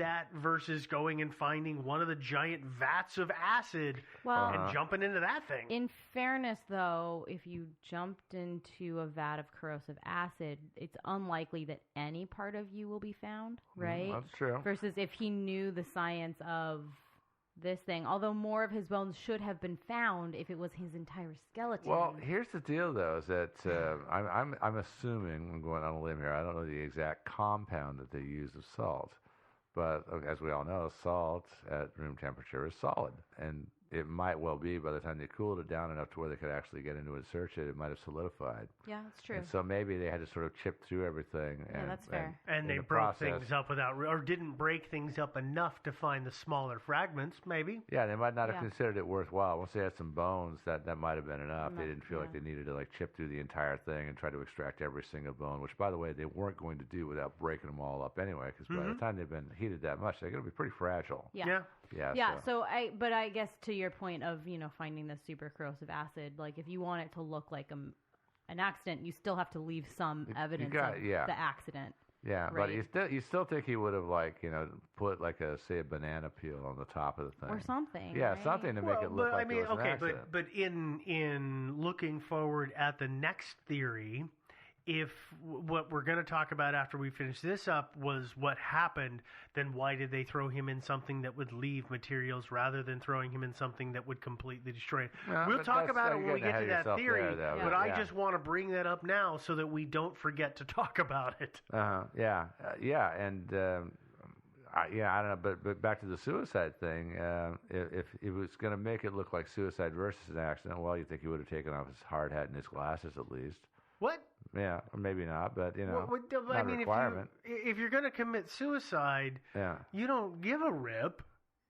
that versus going and finding one of the giant vats of acid and jumping into that thing. In fairness, though, if you jumped into a vat of corrosive acid, it's unlikely that any part of you will be found, right? That's true. Versus if he knew the science of this thing, although more of his bones should have been found if it was his entire skeleton. Well, here's the deal, though, is that I'm assuming, I'm going on a limb here, I don't know the exact compound that they use of salt, but as we all know, salt at room temperature is solid, and it might well be by the time they cooled it down enough to where they could actually get into it and search it, it might have solidified. Yeah, that's true. And so maybe they had to sort of chip through everything. Yeah, that's fair. And they broke things up or didn't break things up enough to find the smaller fragments, maybe. Yeah, they might not have considered it worthwhile. Once they had some bones, that might have been enough. They didn't feel like they needed to chip through the entire thing and try to extract every single bone, which, by the way, they weren't going to do without breaking them all up anyway, because by the time they've been heated that much, they're going to be pretty fragile. Yeah. So I guess to your point of, finding the super corrosive acid, if you want it to look like an accident, you still have to leave some evidence of the accident. Yeah, right? But you still think he would have put a banana peel on the top of the thing or something. Yeah, right? something to make it look like it was an accident. But in looking forward at the next theory, if what we're going to talk about after we finish this up was what happened, then why did they throw him in something that would leave materials rather than throwing him in something that would completely destroy it? We'll talk about it when we get to that theory, but I just want to bring that up now so that we don't forget to talk about it. And I don't know, but back to the suicide thing. If it was going to make it look like suicide versus an accident, well, you think he would have taken off his hard hat and his glasses at least. What? Yeah, or maybe not, but not a requirement. If you're going to commit suicide, you don't give a rip.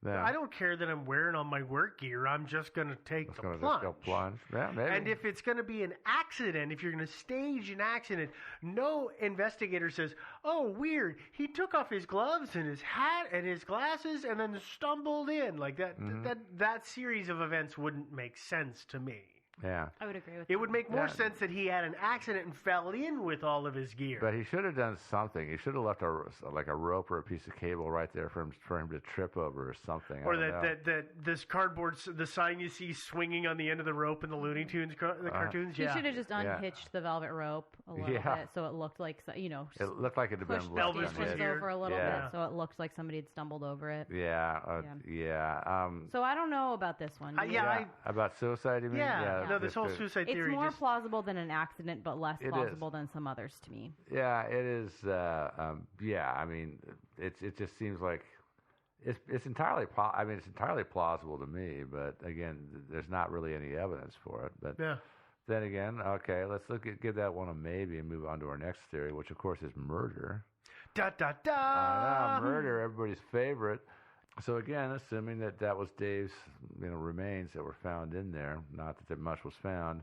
Yeah. I don't care that I'm wearing all my work gear. I'm just going to take the plunge. Just go plunge. Yeah, maybe. And if it's going to be an accident, if you're going to stage an accident, no investigator says, "Oh, weird. He took off his gloves and his hat and his glasses and then stumbled in." Like that. That series of events wouldn't make sense to me. Yeah, I would agree with that. It would make more sense that he had an accident and fell in with all of his gear. But he should have done something. He should have left a rope or a piece of cable right there for him to trip over or something. Or that this cardboard, the sign you see swinging on the end of the rope in the Looney Tunes cartoons. He should have just unhitched the velvet rope a little bit, so it looked like it looked like it had been left over a little bit, so it looked like somebody had stumbled over it. So I don't know about this one. About suicide, you mean? Yeah. No, this whole suicide theory. It's more plausible than an accident, but less plausible than some others to me. Yeah, it is. I mean, it just seems like it's entirely. It's entirely plausible to me, but again, there's not really any evidence for it. But then again, okay, let's give that one a maybe and move on to our next theory, which of course is murder. Da da da. Murder, everybody's favorite. So again, assuming that was Dave's remains that were found in there, not that much was found,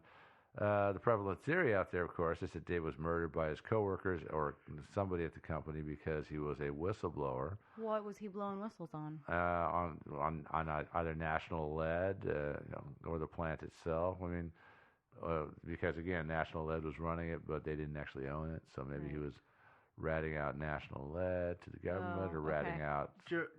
the prevalent theory out there, of course, is that Dave was murdered by his coworkers or somebody at the company because he was a whistleblower. What was he blowing whistles on? On either National Lead, or the plant itself. I mean, because again, National Lead was running it, but they didn't actually own it, so maybe he was ratting out National Lead to the government or ratting out...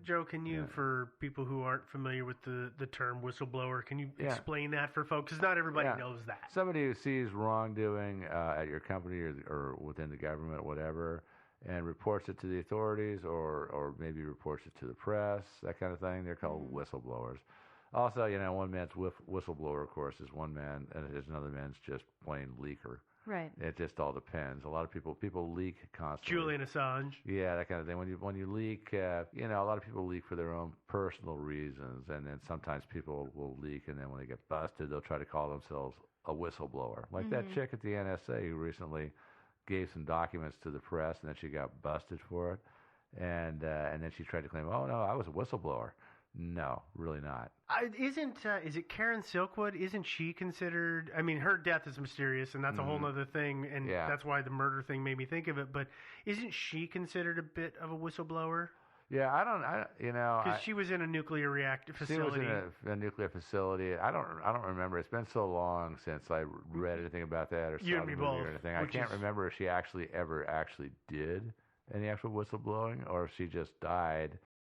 Joe, can you, for people who aren't familiar with the term whistleblower, can you explain that for folks? Because not everybody knows that. Somebody who sees wrongdoing at your company or within the government or whatever and reports it to the authorities or maybe reports it to the press, that kind of thing, they're called whistleblowers. Also, one man's whistleblower, of course, is one man, and another man's just plain leaker. Right. It just all depends. A lot of people leak constantly. Julian Assange. Yeah, that kind of thing. When you leak, a lot of people leak for their own personal reasons, and then sometimes people will leak, and then when they get busted, they'll try to call themselves a whistleblower. Like that chick at the NSA who recently gave some documents to the press, and then she got busted for it, and then she tried to claim, "Oh no, I was a whistleblower." No, really not. Is it Karen Silkwood? Isn't she considered? I mean, her death is mysterious, and that's a whole other thing, and that's why the murder thing made me think of it. But isn't she considered a bit of a whistleblower? Yeah, because she was in a nuclear reactor facility. She was in a nuclear facility. I don't remember. It's been so long since I read anything about that or saw the movie or anything. I can't remember if she ever did any actual whistleblowing or if she just died.